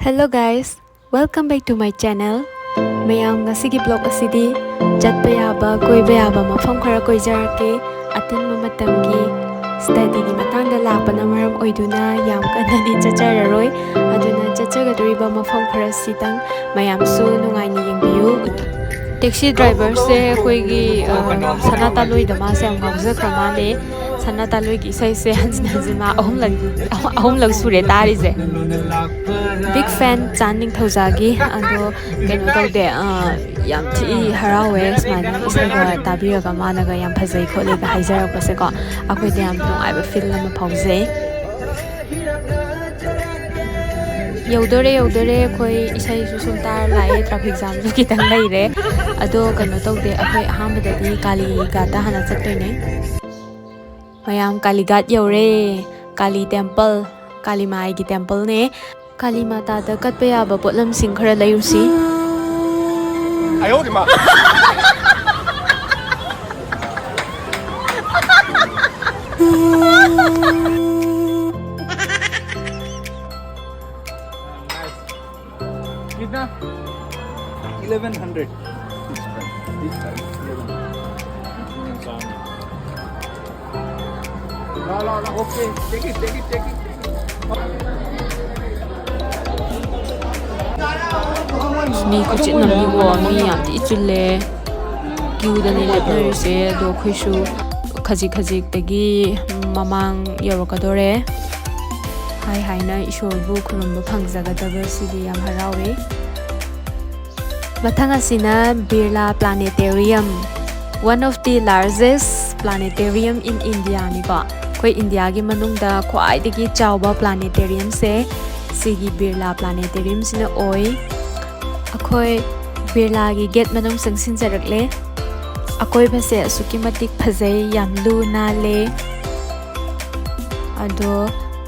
Hello guys, welcome back to my channel. Mayam ngasigi vlog asidi chatpa yaba koiba yaba mafam khara koijarake atinba matamgi study gi matangda lakpana maram oiduna yam kanani chachararoi aduna chachagadoriba mafam khara sitang mayam su nungaini yengbiyu. Taxi driver se koigi sanata loi dama se am ngawza kramane sanata loi gi sai se hanjin hanjin ma ahum lag sure tari je big fan channing thozagi ando keno tawde yam thi harawe smile isaiga tabiraga managa yam phajai khole ga haijarak pase ko akoi de am nung aiba feel lama phaujai yaudore koi isai su sum tar lai traffic jam ju kitang lai re ado kano tawde akoi ahambada di kali gata hana chattoine mayam kali gat yaure kali temple kali mai gi temple ne kali mata da katpa yaba potlam sing khara layusi ayo de ma कितना 1100 this price 1100 la okay take it mi ko chit nam ni wo mi yam ti chule kiu da ni let na se do khuishu khaji tagi mamang yorakadore hai na ishor bu khulum bu phangjaga da sigi yam harawe mathanga sina Birla Planetarium, one of the largest planetarium in India ni ko koi India gi manung da khwai dagi chawba planetarium se sigi Birla Planetarium sina oi akhoi Birla gi gate manung sangsin jarakle akoi base asuki matik phajai yam lu na le ado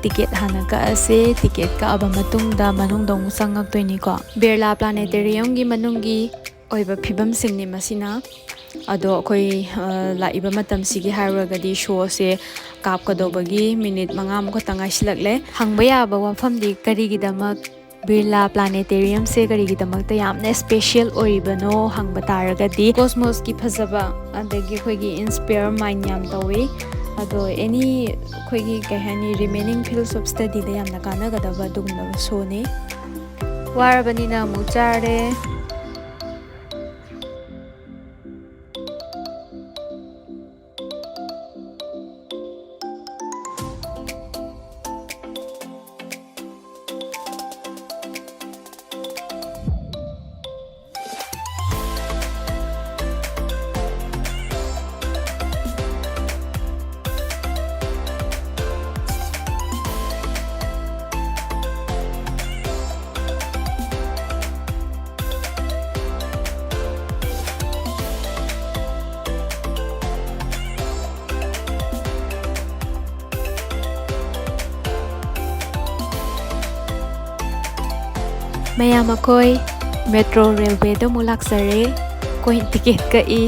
ticket hana ka ase ticket ka aba matung da manung dong sangak toini ko Birla Planetarium gi manung gi oiba phibam singni masina ado koi la iba matam sigi haraga di show se kap ka do bagi minute mangam ko tangai silakle hangbaya ba wafam di kari gi damak Birla Planetarium se kari gi damak ta yamne special oribano hangba taraga di cosmos ki phajaba adagi koi gi inspire mind yam tawi ado any koi gi kahani remaining fields of study da yamna kana ga da ba dugna so ne warabani na mu chare mayam akoi metro railway do mulak sare koi ticket ka i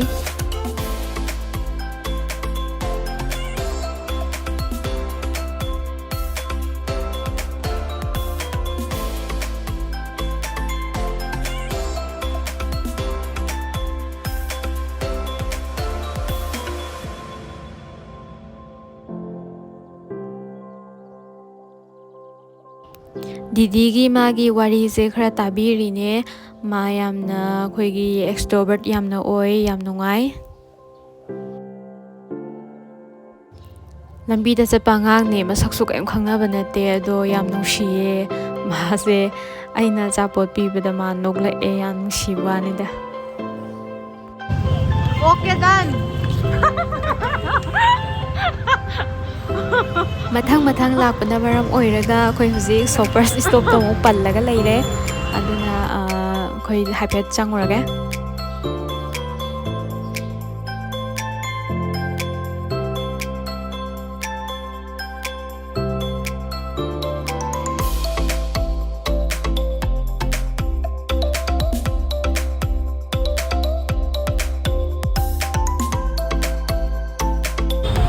didi gi magi wari je khara tabiri ne ma yamna khoi gi extrovert yamna oi yam nungai lambi da chapa ngang ne masaksu kaim khangna banate ado yam nungsiye ma se aina chapot pi bada ma nokla e yam nungsiwa ni da Okay done. mathang lakpana maram oiraga khoi huji shoppers stop to mo pallaga leire aduna khoi hypet changurage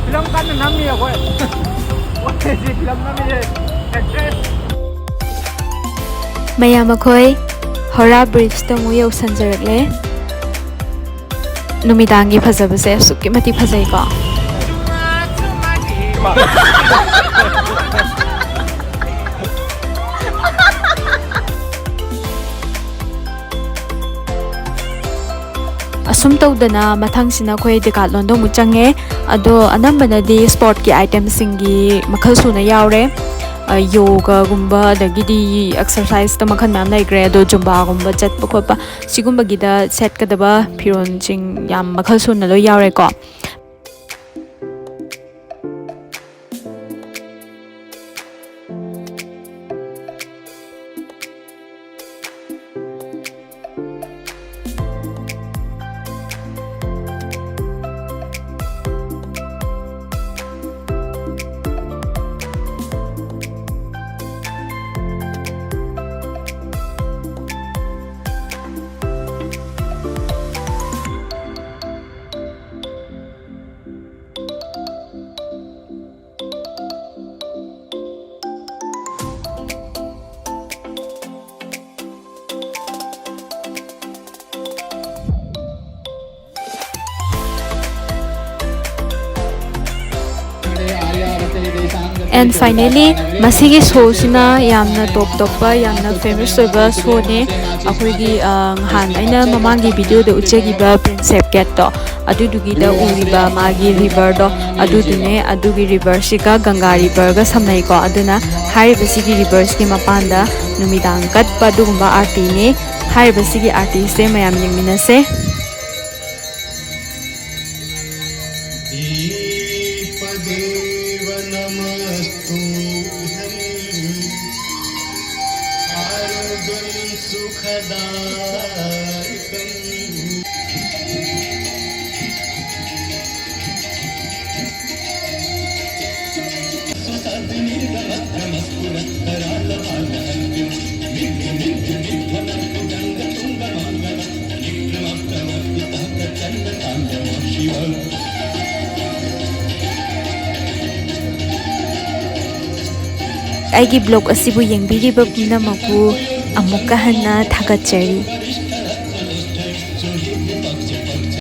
film kan nami ya koi wah si film nami je actress ꯃꯌꯥꯝ ꯑꯩꯈꯣꯏ ꯍꯧꯔꯥ ꯕ꯭ꯔꯤꯖꯇ ꯑꯃꯨꯛ ꯌꯧꯁꯟꯖꯔꯛꯂꯦ ꯅꯨꯃꯤꯗꯥꯡꯒꯤ ꯐꯖꯕꯁꯦ ꯑꯁꯨꯛꯀꯤ ꯃꯇꯤꯛ ꯐꯖꯩꯀꯣ ꯑꯁꯨꯝ ꯇꯧꯗꯅ ꯃꯊꯪꯁꯤꯅ ꯑꯩꯈꯣꯏ ꯗꯦꯀꯥꯠꯂꯣꯟꯗ ꯑꯃꯨꯛ ꯆꯪꯉꯦ ꯑꯗꯣ ꯑꯅꯝꯕꯅꯗꯤ ꯁ꯭ꯄꯣꯔꯠꯀꯤ ꯑꯥꯏꯇꯦꯝꯁꯤꯡꯒꯤ ꯃꯈꯜ ꯁꯨꯅ ꯌꯥꯎꯔꯦ ꯌꯣꯒꯥꯒꯨꯝꯕ ꯑꯗꯒꯤꯗꯤ ꯑꯦꯛꯁꯔꯁꯥꯏꯁꯇ ꯃꯈꯜ ꯃꯌꯥꯝ ꯂꯩꯈ꯭ꯔꯦ ꯑꯗꯣ ꯖꯨꯝꯕꯥꯒꯨꯝꯕ ꯆꯠꯄ ꯈꯣꯠꯄ ꯁꯤꯒꯨꯝꯕꯒꯤꯗ ꯁꯦꯠꯀꯗꯕ ꯐꯤꯔꯣꯜꯁꯤꯡ ꯌꯥꯝ ꯃꯈꯜ ꯁꯨꯅ ꯂꯣꯏ ꯌꯥꯎꯔꯦꯀꯣ And finally masigi show sina yamna top toppa yamna famous oiba show ne akhoi han aina mamangi video de uchegiba princess cat to adudugi da uriba magi river do adudune adugi river sika ganga river ga samnai ko aduna hariba sigi rivers ki mapanda numidang kat pa dugumba arti ne hariba sigi artist se mayam yengmina se ꯑꯩꯒꯤ blog ꯑꯁꯤꯕꯨ ꯌꯦꯡꯕꯤꯔꯤꯕ ꯄꯨꯝꯅꯃꯛꯄꯨ ꯑꯃꯨꯛꯀ ꯍꯟꯅ ꯊꯥꯒꯠꯆꯔꯤ